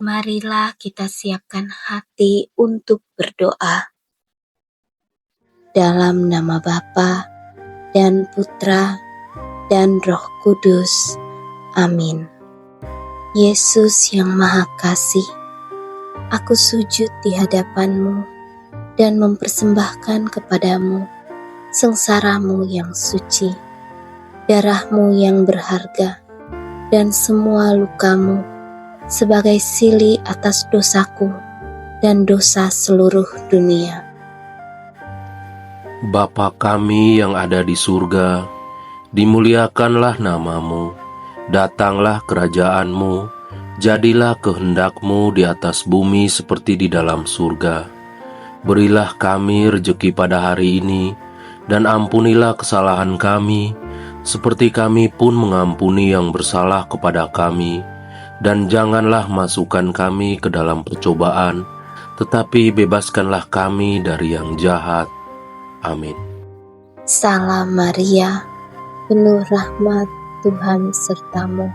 Marilah kita siapkan hati untuk berdoa. Dalam nama Bapa dan Putra dan Roh Kudus. Amin. Yesus yang Maha Kasih, aku sujud di hadapan-Mu dan mempersembahkan kepadamu sengsara-Mu yang suci, darah-Mu yang berharga, dan semua luka-Mu sebagai sili atas dosaku dan dosa seluruh dunia. Bapa kami yang ada di surga, dimuliakanlah nama-Mu, datanglah kerajaan-Mu, jadilah kehendak-Mu di atas bumi seperti di dalam surga. Berilah kami rejeki pada hari ini, dan ampunilah kesalahan kami, seperti kami pun mengampuni yang bersalah kepada kami. Dan janganlah masukkan kami ke dalam percobaan, tetapi bebaskanlah kami dari yang jahat. Amin. Salam Maria, penuh rahmat, Tuhan sertamu.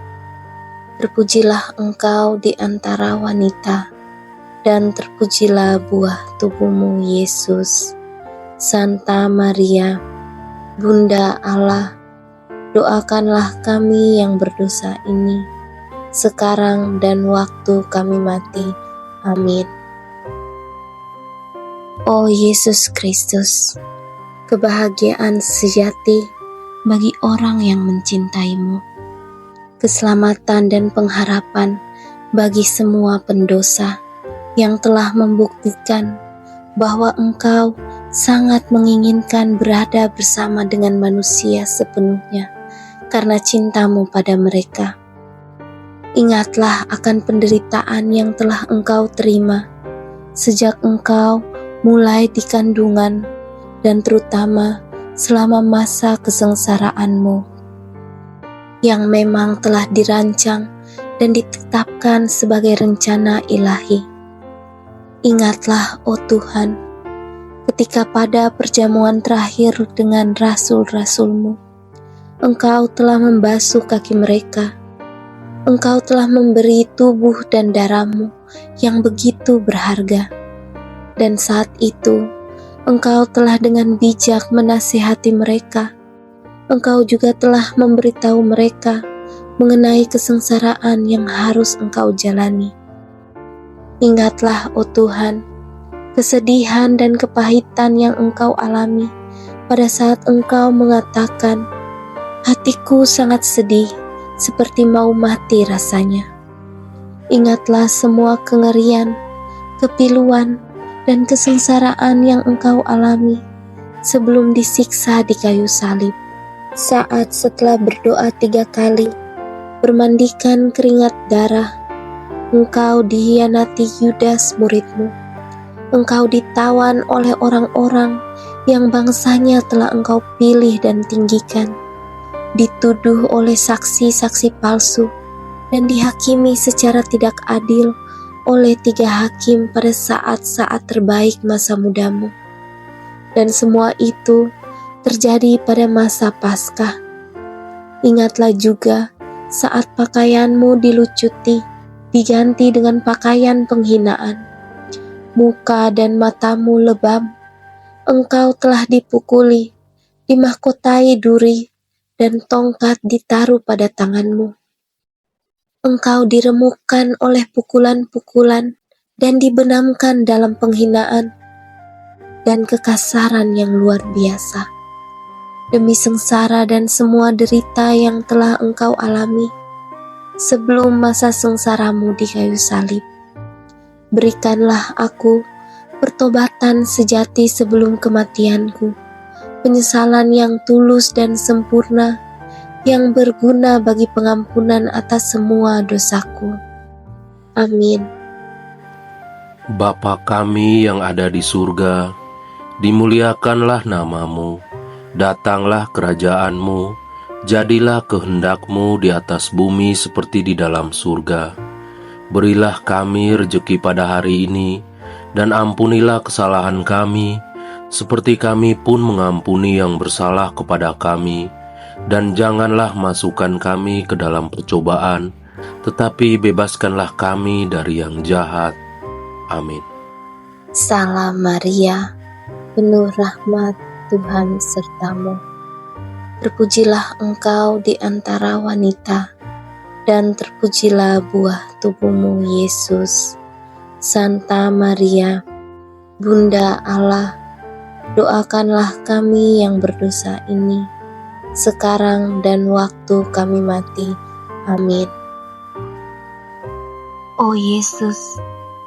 Terpujilah engkau di antara wanita, dan terpujilah buah tubuhmu, Yesus. Santa Maria, Bunda Allah, doakanlah kami yang berdosa ini, sekarang dan waktu kami mati. Amin. Oh Yesus Kristus, kebahagiaan sejati bagi orang yang mencintai-Mu, keselamatan dan pengharapan bagi semua pendosa yang telah membuktikan bahwa Engkau sangat menginginkan berada bersama dengan manusia sepenuhnya karena cinta-Mu pada mereka. Ingatlah akan penderitaan yang telah Engkau terima sejak Engkau mulai di kandungan dan terutama selama masa kesengsaraan-Mu yang memang telah dirancang dan ditetapkan sebagai rencana ilahi. Ingatlah, oh Tuhan, ketika pada perjamuan terakhir dengan rasul-rasul-Mu, Engkau telah membasuh kaki mereka. Engkau telah memberi tubuh dan darah-Mu yang begitu berharga. Dan saat itu, Engkau telah dengan bijak menasihati mereka. Engkau juga telah memberitahu mereka mengenai kesengsaraan yang harus Engkau jalani. Ingatlah, oh Tuhan, kesedihan dan kepahitan yang Engkau alami pada saat Engkau mengatakan, "Hatiku sangat sedih, seperti mau mati rasanya." Ingatlah semua kengerian, kepiluan, dan kesengsaraan yang Engkau alami sebelum disiksa di kayu salib. Saat setelah berdoa 3 kali, bermandikan keringat darah, Engkau dihianati Yudas murid-Mu. Engkau ditawan oleh orang-orang yang bangsanya telah Engkau pilih dan tinggikan, dituduh oleh saksi-saksi palsu, dan dihakimi secara tidak adil oleh 3 hakim pada saat-saat terbaik masa mudamu. Dan semua itu terjadi pada masa Paskah. Ingatlah juga saat pakaian-Mu dilucuti, diganti dengan pakaian penghinaan. Muka dan mata-Mu lebam. Engkau telah dipukuli, dimahkotai duri, dan tongkat ditaruh pada tangan-Mu. Engkau diremukkan oleh pukulan-pukulan dan dibenamkan dalam penghinaan dan kekasaran yang luar biasa. Demi sengsara dan semua derita yang telah Engkau alami sebelum masa sengsara-Mu di kayu salib, berikanlah aku pertobatan sejati sebelum kematianku, penyesalan yang tulus dan sempurna yang berguna bagi pengampunan atas semua dosaku. Amin. Bapa kami yang ada di surga, dimuliakanlah nama-Mu, datanglah kerajaan-Mu, jadilah kehendak-Mu di atas bumi seperti di dalam surga. Berilah kami rejeki pada hari ini, dan ampunilah kesalahan kami, seperti kami pun mengampuni yang bersalah kepada kami. Dan janganlah masukkan kami ke dalam percobaan, tetapi bebaskanlah kami dari yang jahat. Amin. Salam Maria, penuh rahmat, Tuhan sertamu. Terpujilah engkau di antara wanita, dan terpujilah buah tubuhmu, Yesus. Santa Maria, Bunda Allah, doakanlah kami yang berdosa ini, sekarang dan waktu kami mati. Amin. Oh Yesus,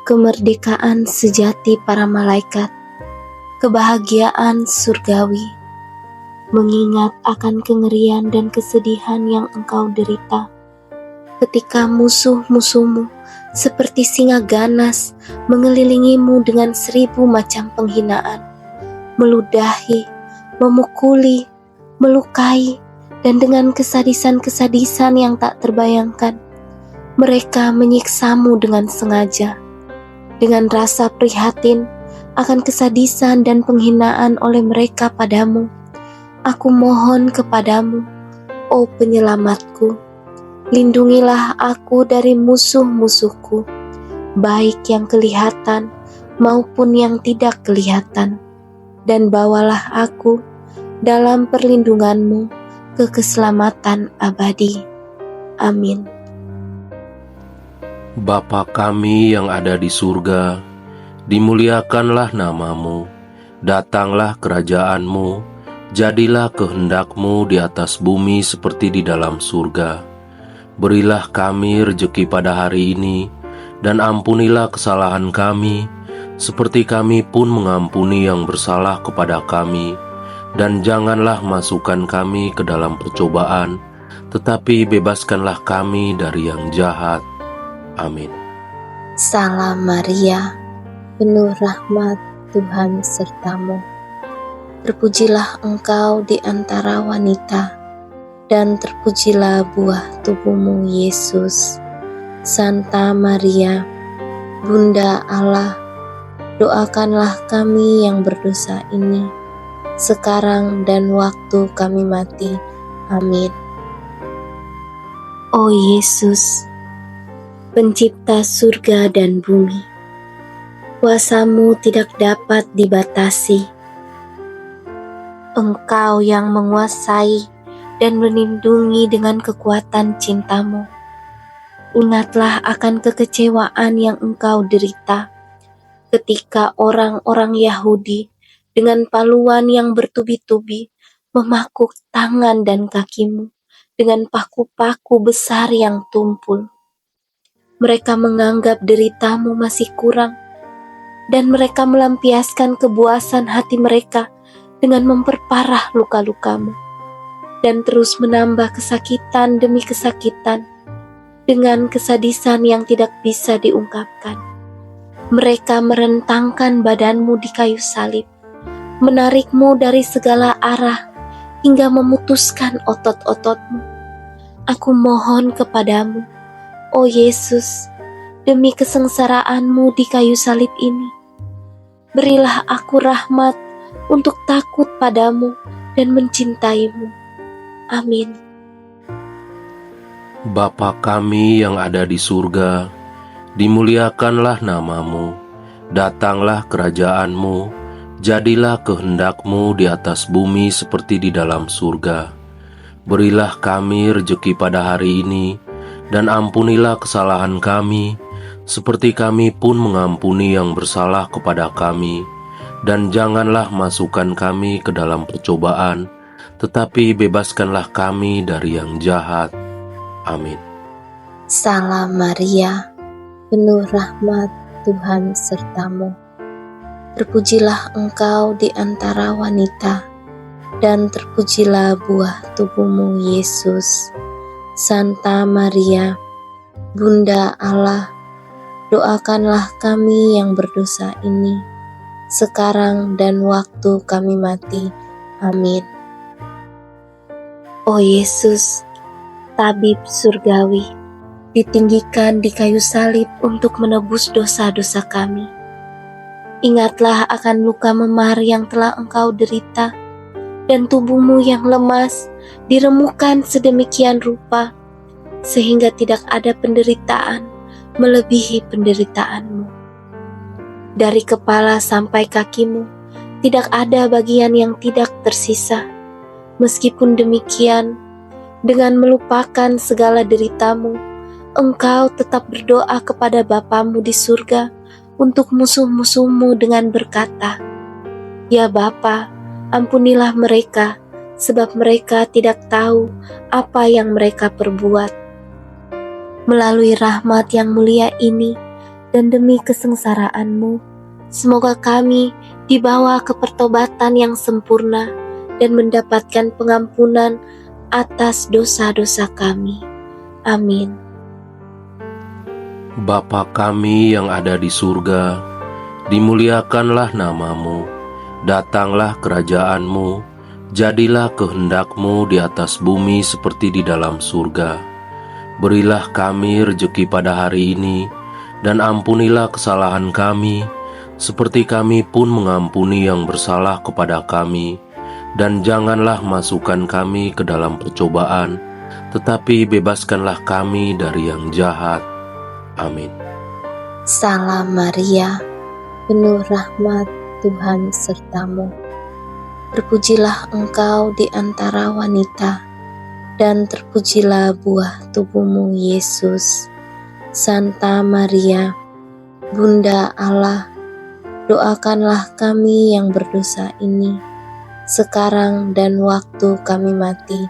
kemerdekaan sejati para malaikat, kebahagiaan surgawi, mengingat akan kengerian dan kesedihan yang engkau derita, ketika musuh-musuhmu seperti singa ganas mengelilingimu dengan 1000 macam penghinaan, meludahi, memukuli, melukai, dan dengan kesadisan-kesadisan yang tak terbayangkan, mereka menyiksamu dengan sengaja. Dengan rasa prihatin akan kesadisan dan penghinaan oleh mereka padamu, aku mohon kepadamu, oh penyelamatku, lindungilah aku dari musuh-musuhku, baik yang kelihatan maupun yang tidak kelihatan, dan bawalah aku dalam perlindunganmu ke keselamatan abadi. Amin. Bapa kami yang ada di surga, dimuliakanlah namamu, datanglah kerajaanmu, jadilah kehendakmu di atas bumi seperti di dalam surga. Berilah kami rejeki pada hari ini, dan ampunilah kesalahan kami, seperti kami pun mengampuni yang bersalah kepada kami. Dan janganlah masukkan kami ke dalam percobaan, tetapi bebaskanlah kami dari yang jahat. Amin. Salam Maria, penuh rahmat, Tuhan sertamu. Terpujilah engkau di antara wanita, dan terpujilah buah tubuhmu, Yesus. Santa Maria, Bunda Allah, doakanlah kami yang berdosa ini, sekarang dan waktu kami mati. Amin. Oh Yesus, Pencipta surga dan bumi, kuasa-Mu tidak dapat dibatasi. Engkau yang menguasai dan melindungi dengan kekuatan cinta-Mu. Ingatlah akan kekecewaan yang Engkau derita ketika orang-orang Yahudi dengan paluan yang bertubi-tubi memakuk tangan dan kaki-Mu dengan paku-paku besar yang tumpul. Mereka menganggap derita-Mu masih kurang, dan mereka melampiaskan kebuasan hati mereka dengan memperparah luka-luka-Mu, dan terus menambah kesakitan demi kesakitan dengan kesadisan yang tidak bisa diungkapkan. Mereka merentangkan badan-Mu di kayu salib, menarik-Mu dari segala arah hingga memutuskan otot-otot-Mu. Aku mohon kepadamu, oh Yesus, demi kesengsaraan-Mu di kayu salib ini, berilah aku rahmat untuk takut padamu dan mencintai-Mu. Amin. Bapa kami yang ada di surga, dimuliakanlah namamu, datanglah kerajaanmu, jadilah kehendak-Mu di atas bumi seperti di dalam surga. Berilah kami rejeki pada hari ini, dan ampunilah kesalahan kami, seperti kami pun mengampuni yang bersalah kepada kami. Dan janganlah masukkan kami ke dalam percobaan, tetapi bebaskanlah kami dari yang jahat. Amin. Salam Maria, penuh rahmat, Tuhan sertamu. Terpujilah engkau di antara wanita, dan terpujilah buah tubuhmu, Yesus. Santa Maria, Bunda Allah, doakanlah kami yang berdosa ini, sekarang dan waktu kami mati. Amin. Oh Yesus, tabib surgawi, ditinggikan di kayu salib untuk menebus dosa-dosa kami. Ingatlah akan luka memar yang telah Engkau derita, dan tubuhmu yang lemas diremukan sedemikian rupa, sehingga tidak ada penderitaan melebihi penderitaanmu. Dari kepala sampai kakimu, tidak ada bagian yang tidak tersisa. Meskipun demikian, dengan melupakan segala deritamu, engkau tetap berdoa kepada Bapamu di surga untuk musuh-musuhmu dengan berkata, "Ya Bapa, ampunilah mereka, sebab mereka tidak tahu apa yang mereka perbuat." Melalui rahmat yang mulia ini dan demi kesengsaraanmu, semoga kami dibawa ke pertobatan yang sempurna dan mendapatkan pengampunan atas dosa-dosa kami. Amin. Bapa kami yang ada di surga, dimuliakanlah namamu, datanglah kerajaanmu, jadilah kehendakmu di atas bumi seperti di dalam surga. Berilah kami rejeki pada hari ini, dan ampunilah kesalahan kami, seperti kami pun mengampuni yang bersalah kepada kami. Dan janganlah masukkan kami ke dalam percobaan, tetapi bebaskanlah kami dari yang jahat. Amin. Salam Maria, penuh rahmat, Tuhan sertamu. Terpujilah engkau di antara wanita, dan terpujilah buah tubuhmu, Yesus. Santa Maria, Bunda Allah, doakanlah kami yang berdosa ini, sekarang dan waktu kami mati.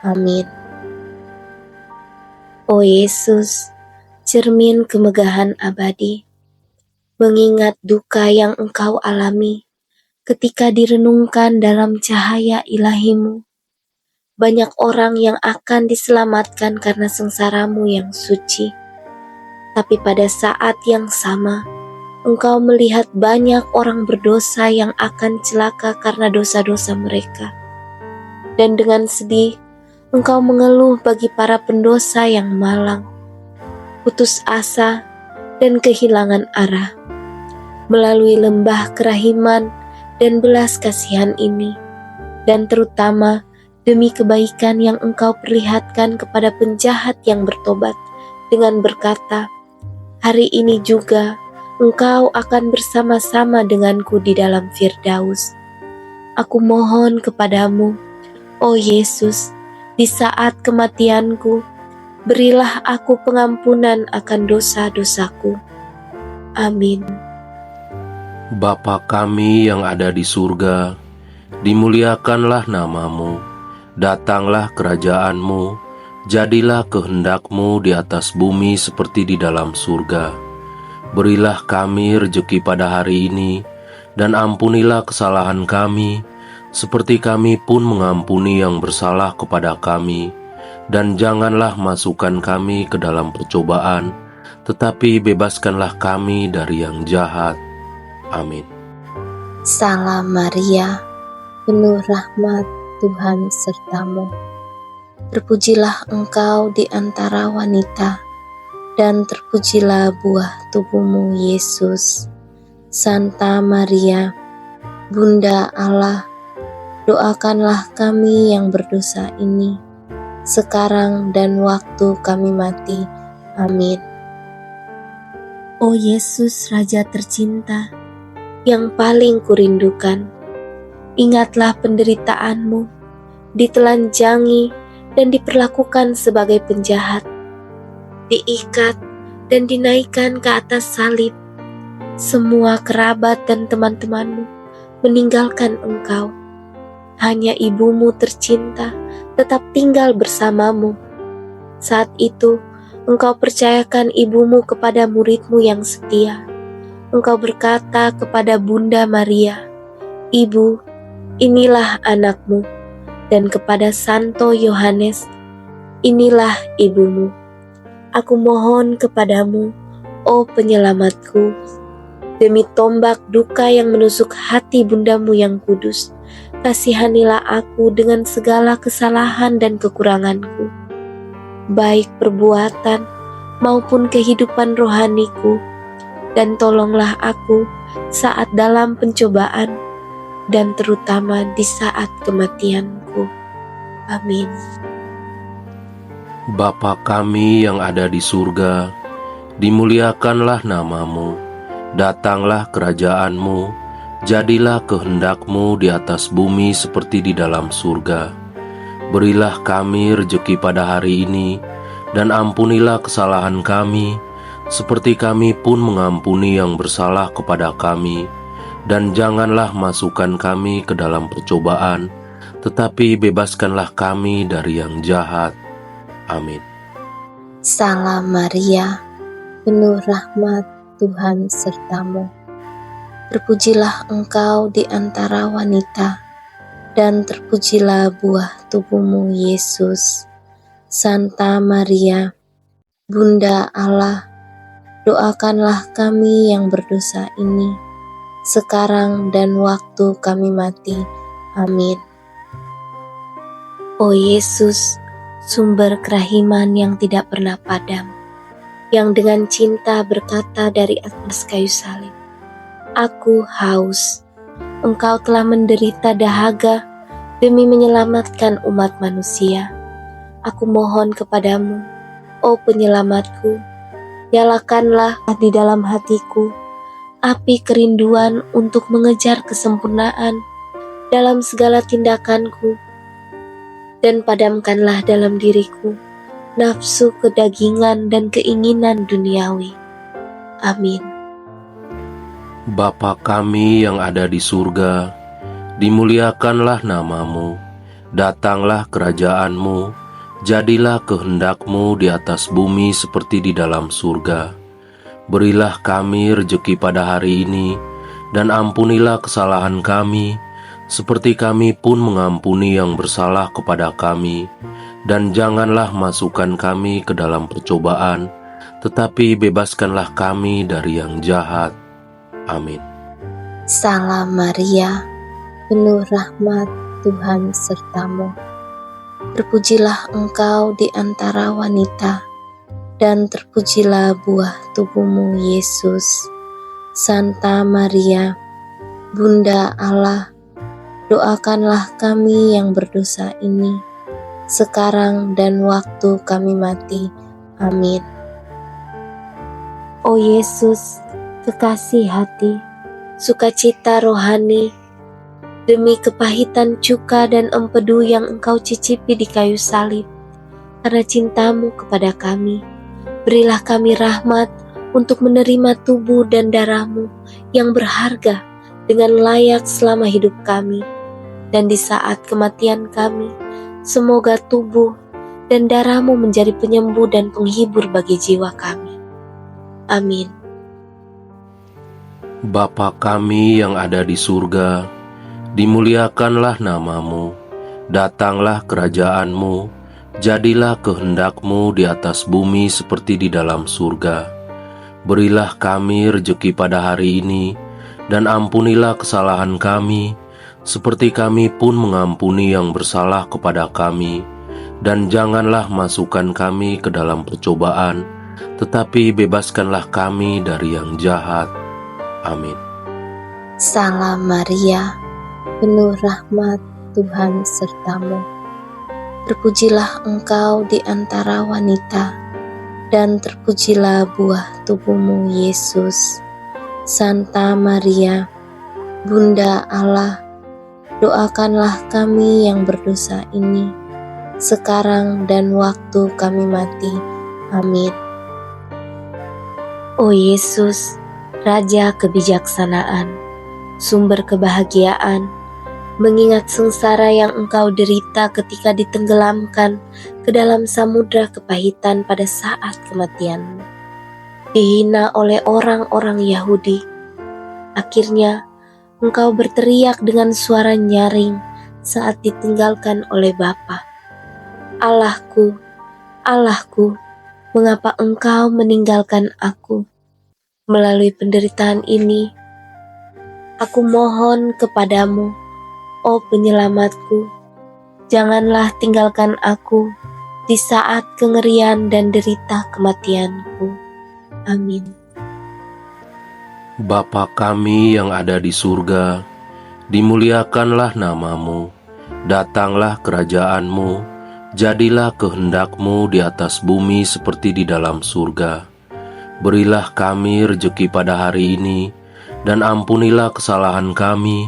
Amin. O Yesus, cermin kemegahan abadi, mengingat duka yang engkau alami ketika direnungkan dalam cahaya ilahimu, banyak orang yang akan diselamatkan karena sengsaramu yang suci. Tapi pada saat yang sama, engkau melihat banyak orang berdosa yang akan celaka karena dosa-dosa mereka. Dan dengan sedih, engkau mengeluh bagi para pendosa yang malang, putus asa, dan kehilangan arah. Melalui lembah kerahiman dan belas kasihan ini, dan terutama demi kebaikan yang engkau perlihatkan kepada penjahat yang bertobat dengan berkata, "Hari ini juga engkau akan bersama-sama denganku di dalam Firdaus." Aku mohon kepadamu, O Yesus, di saat kematianku, berilah aku pengampunan akan dosa-dosaku. Amin. Bapa kami yang ada di surga, dimuliakanlah namamu, datanglah kerajaanmu, jadilah kehendakmu di atas bumi seperti di dalam surga. Berilah kami rejeki pada hari ini, dan ampunilah kesalahan kami, seperti kami pun mengampuni yang bersalah kepada kami. Dan janganlah masukkan kami ke dalam percobaan, tetapi bebaskanlah kami dari yang jahat. Amin. Salam Maria, penuh rahmat, Tuhan sertamu. Terpujilah engkau di antara wanita, dan terpujilah buah tubuhmu, Yesus. Santa Maria, Bunda Allah, doakanlah kami yang berdosa ini, sekarang dan waktu kami mati. Amin. O Yesus, Raja tercinta, yang paling kurindukan, ingatlah penderitaanmu, ditelanjangi dan diperlakukan sebagai penjahat, diikat dan dinaikkan ke atas salib. Semua kerabat dan teman-temanmu meninggalkan engkau. Hanya ibumu tercinta tetap tinggal bersamamu. Saat itu, engkau percayakan ibumu kepada muridmu yang setia. Engkau berkata kepada Bunda Maria, "Ibu, inilah anakmu," dan kepada Santo Yohanes, "Inilah ibumu." Aku mohon kepadamu, O penyelamatku, demi tombak duka yang menusuk hati bundamu yang kudus, kasihanilah aku dengan segala kesalahan dan kekuranganku, baik perbuatan maupun kehidupan rohaniku, dan tolonglah aku saat dalam pencobaan, dan terutama di saat kematianku. Amin. Bapa kami yang ada di surga, dimuliakanlah namamu, datanglah kerajaan-Mu, jadilah kehendak-Mu di atas bumi seperti di dalam surga. Berilah kami rejeki pada hari ini, dan ampunilah kesalahan kami, seperti kami pun mengampuni yang bersalah kepada kami. Dan janganlah masukkan kami ke dalam percobaan, tetapi bebaskanlah kami dari yang jahat. Amin. Salam Maria, penuh rahmat, Tuhan sertamu. Terpujilah engkau di antara wanita, dan terpujilah buah tubuhmu, Yesus. Santa Maria, Bunda Allah, doakanlah kami yang berdosa ini, sekarang dan waktu kami mati. Amin. O Yesus, sumber kerahiman yang tidak pernah padam, yang dengan cinta berkata dari atas kayu salib, "Aku haus." Engkau telah menderita dahaga demi menyelamatkan umat manusia. Aku mohon kepadamu, O penyelamatku, nyalakanlah di dalam hatiku api kerinduan untuk mengejar kesempurnaan dalam segala tindakanku, dan padamkanlah dalam diriku nafsu kedagingan dan keinginan duniawi. Amin. Bapa kami yang ada di surga, dimuliakanlah namamu, datanglah kerajaan-Mu, jadilah kehendak-Mu di atas bumi seperti di dalam surga. Berilah kami rejeki pada hari ini, dan ampunilah kesalahan kami, seperti kami pun mengampuni yang bersalah kepada kami. Dan janganlah masukkan kami ke dalam percobaan, tetapi bebaskanlah kami dari yang jahat. Amin. Salam Maria, penuh rahmat, Tuhan sertamu. Terpujilah engkau di antara wanita, dan terpujilah buah tubuhmu, Yesus. Santa Maria, Bunda Allah, doakanlah kami yang berdosa ini, sekarang dan waktu kami mati. Amin. O Yesus, kekasih hati, sukacita rohani, demi kepahitan cuka dan empedu yang engkau cicipi di kayu salib, karena cintamu kepada kami, berilah kami rahmat untuk menerima tubuh dan darahmu yang berharga dengan layak selama hidup kami, dan di saat kematian kami, semoga tubuh dan darahmu menjadi penyembuh dan penghibur bagi jiwa kami. Amin. Bapa kami yang ada di surga, dimuliakanlah namamu, datanglah kerajaan-Mu, jadilah kehendak-Mu di atas bumi seperti di dalam surga. Berilah kami rejeki pada hari ini, dan ampunilah kesalahan kami, seperti kami pun mengampuni yang bersalah kepada kami. Dan janganlah masukkan kami ke dalam percobaan, tetapi bebaskanlah kami dari yang jahat. Amin. Salam Maria, penuh rahmat, Tuhan sertamu. Terpujilah engkau di antara wanita, dan terpujilah buah tubuhmu, Yesus. Santa Maria, Bunda Allah, doakanlah kami yang berdosa ini, sekarang dan waktu kami mati. Amin. O Yesus, Raja kebijaksanaan, sumber kebahagiaan, mengingat sengsara yang engkau derita ketika ditenggelamkan ke dalam samudra kepahitan pada saat kematianmu, dihina oleh orang-orang Yahudi. Akhirnya, engkau berteriak dengan suara nyaring saat ditinggalkan oleh Bapa. Allahku, Allahku, mengapa engkau meninggalkan aku? Melalui penderitaan ini, aku mohon kepadamu, O penyelamatku, janganlah tinggalkan aku di saat kengerian dan derita kematianku. Amin. Bapa kami yang ada di surga, dimuliakanlah namamu, datanglah kerajaan-Mu, Jadilah kehendak-Mu di atas bumi seperti di dalam surga. Berilah kami rejeki pada hari ini, dan ampunilah kesalahan kami,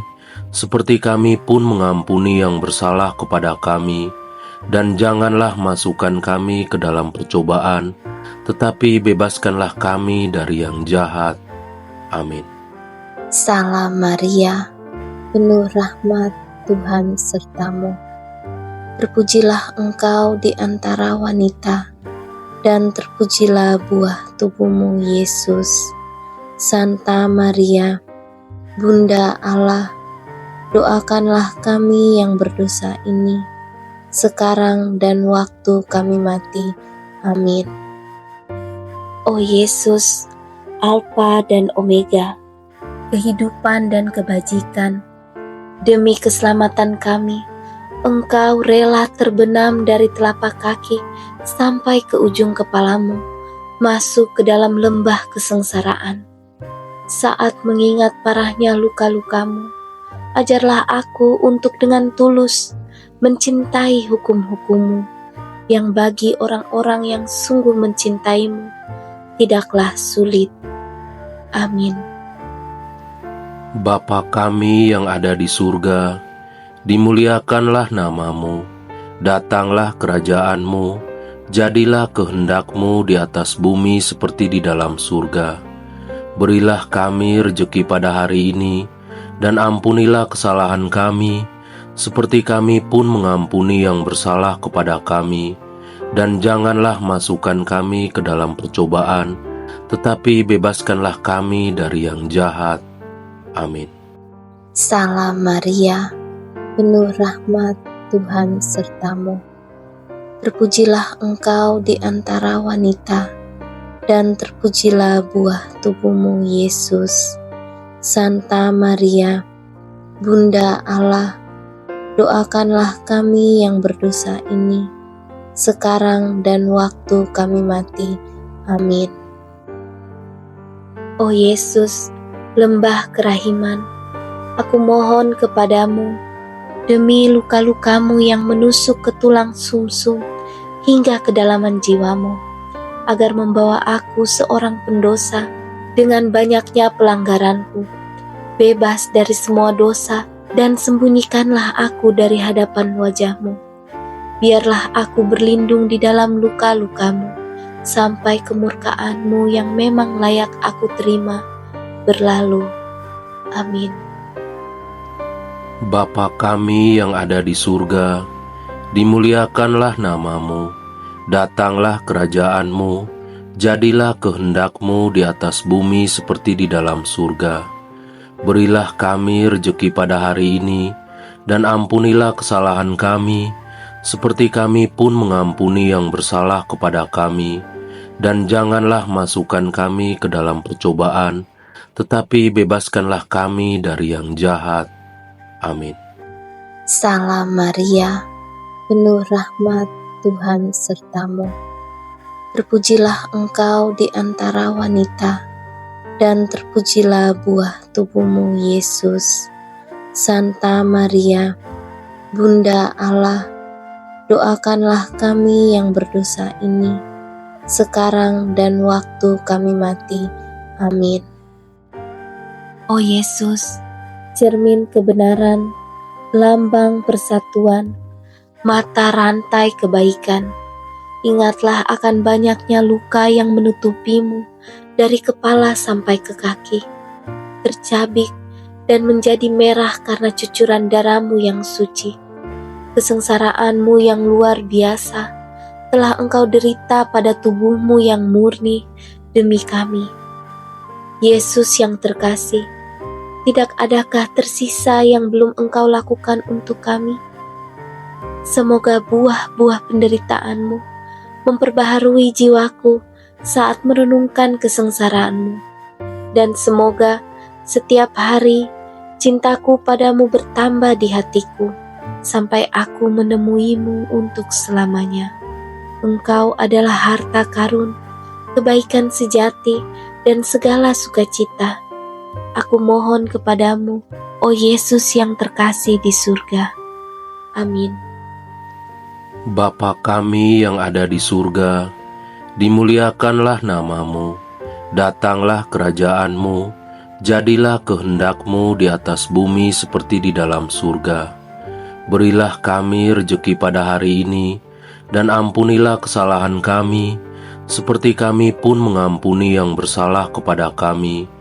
seperti kami pun mengampuni yang bersalah kepada kami. Dan janganlah masukkan kami ke dalam percobaan, tetapi bebaskanlah kami dari yang jahat. Amin. Salam Maria, penuh rahmat, Tuhan sertamu. Terpujilah engkau di antara wanita, dan terpujilah buah tubuhmu, Yesus. Santa Maria, Bunda Allah, doakanlah kami yang berdosa ini, sekarang dan waktu kami mati. Amin. Oh Yesus, Alfa dan Omega, kehidupan dan kebajikan, demi keselamatan kami, Engkau rela terbenam dari telapak kaki sampai ke ujung kepalamu, masuk ke dalam lembah kesengsaraan. Saat mengingat parahnya luka-lukamu, ajarlah aku untuk dengan tulus mencintai hukum-hukum-Mu, yang bagi orang-orang yang sungguh mencintaimu tidaklah sulit. Amin. Bapa kami yang ada di surga, dimuliakanlah nama-Mu, datanglah kerajaan-Mu, jadilah kehendak-Mu di atas bumi seperti di dalam surga. Berilah kami rejeki pada hari ini, dan ampunilah kesalahan kami, seperti kami pun mengampuni yang bersalah kepada kami. Dan janganlah masukkan kami ke dalam percobaan, tetapi bebaskanlah kami dari yang jahat. Amin. Salam Maria, penuh rahmat, Tuhan sertamu. Terpujilah engkau di antara wanita, dan terpujilah buah tubuhmu, Yesus. Santa Maria, Bunda Allah, doakanlah kami yang berdosa ini, sekarang dan waktu kami mati. Amin. Oh Yesus, lembah kerahiman, aku mohon kepadamu, demi luka-lukamu yang menusuk ke tulang sumsum hingga kedalaman jiwamu, agar membawa aku seorang pendosa dengan banyaknya pelanggaranku, bebas dari semua dosa, dan sembunyikanlah aku dari hadapan wajah-Mu. Biarlah aku berlindung di dalam luka-lukamu, sampai kemurkaan-Mu yang memang layak aku terima berlalu. Amin. Bapa kami yang ada di surga, dimuliakanlah nama-Mu, datanglah kerajaan-Mu, jadilah kehendak-Mu di atas bumi seperti di dalam surga. Berilah kami rejeki pada hari ini, dan ampunilah kesalahan kami, seperti kami pun mengampuni yang bersalah kepada kami. Dan janganlah masukkan kami ke dalam percobaan, tetapi bebaskanlah kami dari yang jahat. Amin. Salam Maria, penuh rahmat, Tuhan sertamu. Terpujilah engkau di antara wanita, dan terpujilah buah tubuhmu, Yesus. Santa Maria, Bunda Allah, doakanlah kami yang berdosa ini, sekarang dan waktu kami mati. Amin. Oh Yesus, cermin kebenaran, lambang persatuan, mata rantai kebaikan, ingatlah akan banyaknya luka yang menutupimu dari kepala sampai ke kaki, tercabik dan menjadi merah karena cucuran darah-Mu yang suci. Kesengsaraan-Mu yang luar biasa telah Engkau derita pada tubuh-Mu yang murni demi kami. Yesus yang terkasih, tidak adakah tersisa yang belum Engkau lakukan untuk kami? Semoga buah-buah penderitaan-Mu memperbaharui jiwaku saat merenungkan kesengsaraan-Mu, dan semoga setiap hari cintaku padamu bertambah di hatiku, sampai aku menemui-Mu untuk selamanya. Engkau adalah harta karun, kebaikan sejati, dan segala sukacita. Aku mohon kepadamu, oh Yesus yang terkasih di surga. Amin. Bapa kami yang ada di surga, dimuliakanlah namamu, datanglah kerajaan-Mu, jadilah kehendak-Mu di atas bumi seperti di dalam surga. Berilah kami rejeki pada hari ini, dan ampunilah kesalahan kami, seperti kami pun mengampuni yang bersalah kepada kami.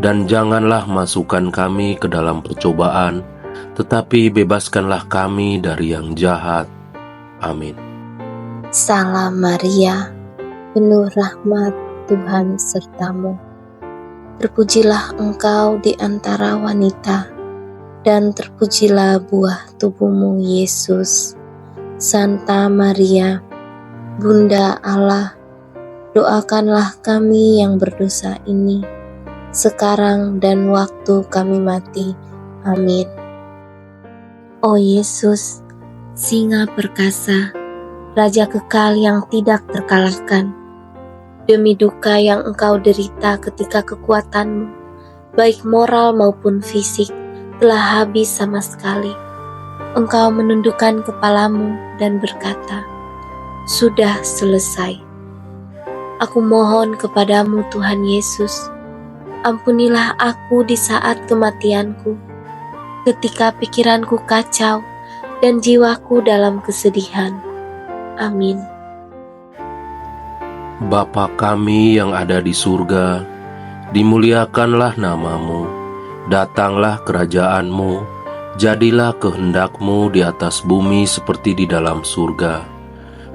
Dan janganlah masukkan kami ke dalam percobaan, tetapi bebaskanlah kami dari yang jahat. Amin. Salam Maria, penuh rahmat, Tuhan sertamu. Terpujilah engkau di antara wanita, dan terpujilah buah tubuhmu, Yesus. Santa Maria, Bunda Allah, doakanlah kami yang berdosa ini, sekarang dan waktu kami mati. Amin. O Yesus, Singa perkasa, Raja kekal yang tidak terkalahkan, demi duka yang engkau derita ketika kekuatanmu, baik moral maupun fisik, telah habis sama sekali. Engkau menundukkan kepalamu dan berkata, "Sudah selesai." Aku mohon kepadamu Tuhan Yesus, ampunilah aku di saat kematianku, ketika pikiranku kacau dan jiwaku dalam kesedihan. Amin. Bapa kami yang ada di surga, dimuliakanlah namamu, datanglah kerajaan-Mu, jadilah kehendak-Mu di atas bumi seperti di dalam surga.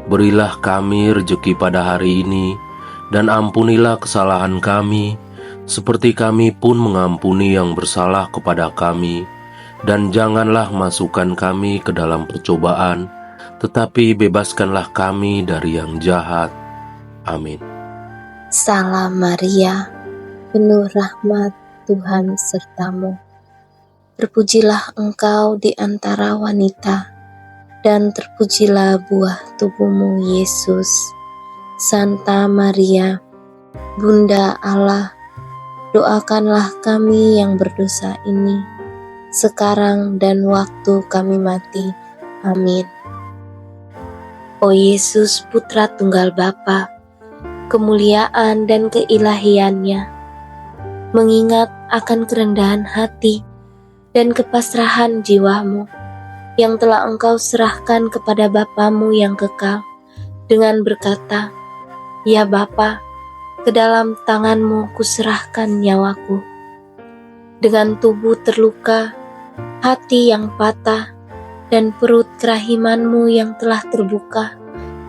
Berilah kami rejeki pada hari ini, dan ampunilah kesalahan kami, seperti kami pun mengampuni yang bersalah kepada kami. Dan janganlah masukkan kami ke dalam percobaan, tetapi bebaskanlah kami dari yang jahat. Amin. Salam Maria, penuh rahmat, Tuhan sertamu. Terpujilah engkau di antara wanita, dan terpujilah buah tubuhmu, Yesus. Santa Maria, Bunda Allah, doakanlah kami yang berdosa ini, sekarang dan waktu kami mati. Amin. O Yesus, Putra Tunggal Bapa, kemuliaan dan keilahiannya, mengingat akan kerendahan hati dan kepasrahan jiwamu yang telah engkau serahkan kepada Bapamu yang kekal, dengan berkata, "Ya Bapa, ke dalam tanganmu kuserahkan nyawaku." Dengan tubuh terluka, hati yang patah, dan perut kerahimanmu yang telah terbuka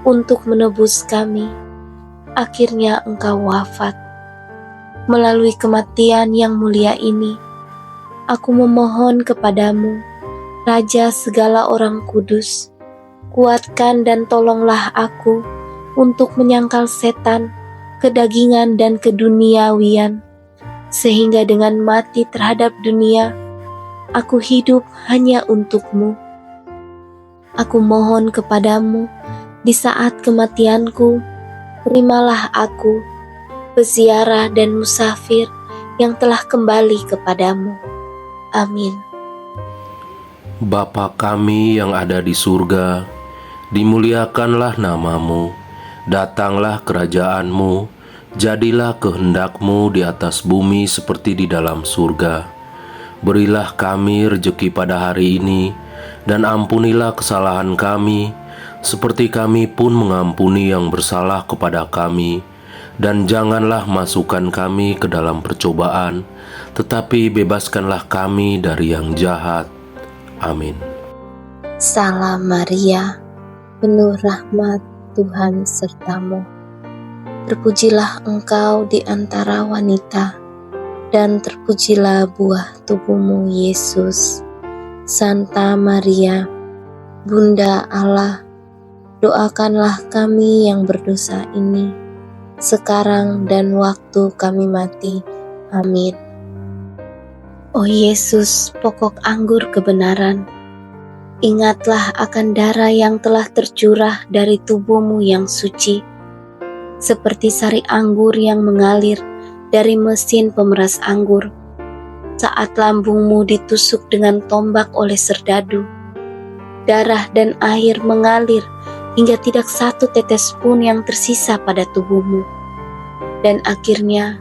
untuk menebus kami, akhirnya engkau wafat. Melalui kematian yang mulia ini, aku memohon kepadamu, Raja segala orang kudus, kuatkan dan tolonglah aku untuk menyangkal setan, kedagingan dan keduniawian, sehingga dengan mati terhadap dunia, aku hidup hanya untukmu. Aku mohon kepadamu, di saat kematianku, terimalah aku, peziarah dan musafir yang telah kembali kepadamu. Amin. Bapa kami yang ada di surga, dimuliakanlah namamu, datanglah kerajaan-Mu, jadilah kehendak-Mu di atas bumi seperti di dalam surga. Berilah kami rejeki pada hari ini, dan ampunilah kesalahan kami, seperti kami pun mengampuni yang bersalah kepada kami. Dan janganlah masukkan kami ke dalam percobaan, tetapi bebaskanlah kami dari yang jahat. Amin. Salam Maria, penuh rahmat, Tuhan sertamu. Terpujilah engkau di antara wanita, dan terpujilah buah tubuhmu, Yesus. Santa Maria, Bunda Allah, doakanlah kami yang berdosa ini, sekarang dan waktu kami mati. Amin. O Yesus, pokok anggur kebenaran, ingatlah akan darah yang telah tercurah dari tubuhmu yang suci, seperti sari anggur yang mengalir dari mesin pemeras anggur, saat lambungmu ditusuk dengan tombak oleh serdadu. Darah dan air mengalir hingga tidak satu tetes pun yang tersisa pada tubuhmu. Dan akhirnya,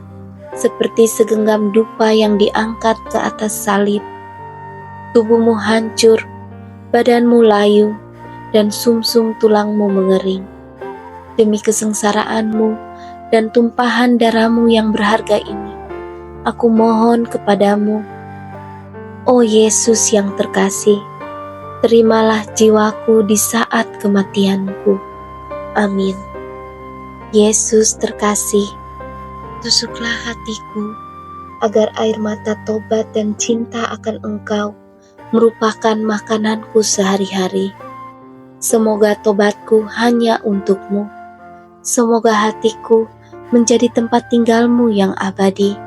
seperti segenggam dupa yang diangkat ke atas salib, tubuhmu hancur, badanmu layu, dan sumsum tulangmu mengering. Demi kesengsaraanmu dan tumpahan darahmu yang berharga ini, aku mohon kepadamu, oh Yesus yang terkasih, terimalah jiwaku di saat kematianku. Amin. Yesus terkasih, tusuklah hatiku, agar air mata tobat dan cinta akan Engkau merupakan makananku sehari-hari. Semoga tobatku hanya untuk-Mu. Semoga hatiku menjadi tempat tinggal-Mu yang abadi.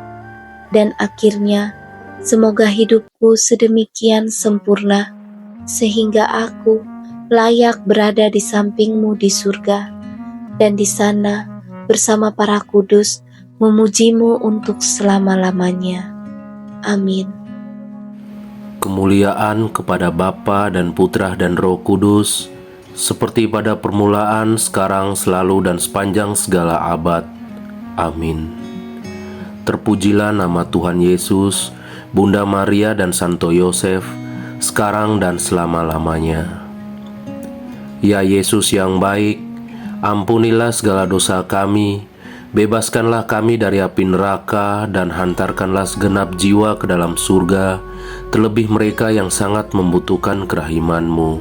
Dan akhirnya, semoga hidupku sedemikian sempurna, sehingga aku layak berada di samping-Mu di surga, dan di sana bersama para kudus memuji-Mu untuk selama-lamanya. Amin. Kemuliaan kepada Bapa dan Putra dan Roh Kudus, seperti pada permulaan, sekarang, selalu, dan sepanjang segala abad. Amin. Terpujilah nama Tuhan Yesus, Bunda Maria dan Santo Yosef, sekarang dan selama-lamanya. Ya Yesus yang baik, ampunilah segala dosa kami, bebaskanlah kami dari api neraka, dan hantarkanlah segenap jiwa ke dalam surga, terlebih mereka yang sangat membutuhkan kerahiman-Mu.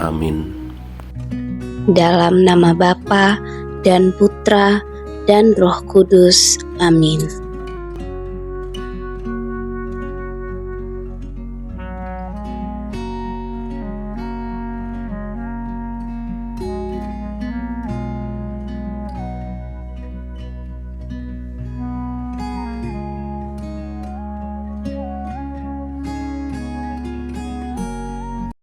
Amin. Dalam nama Bapa dan Putra dan Roh Kudus. Amin.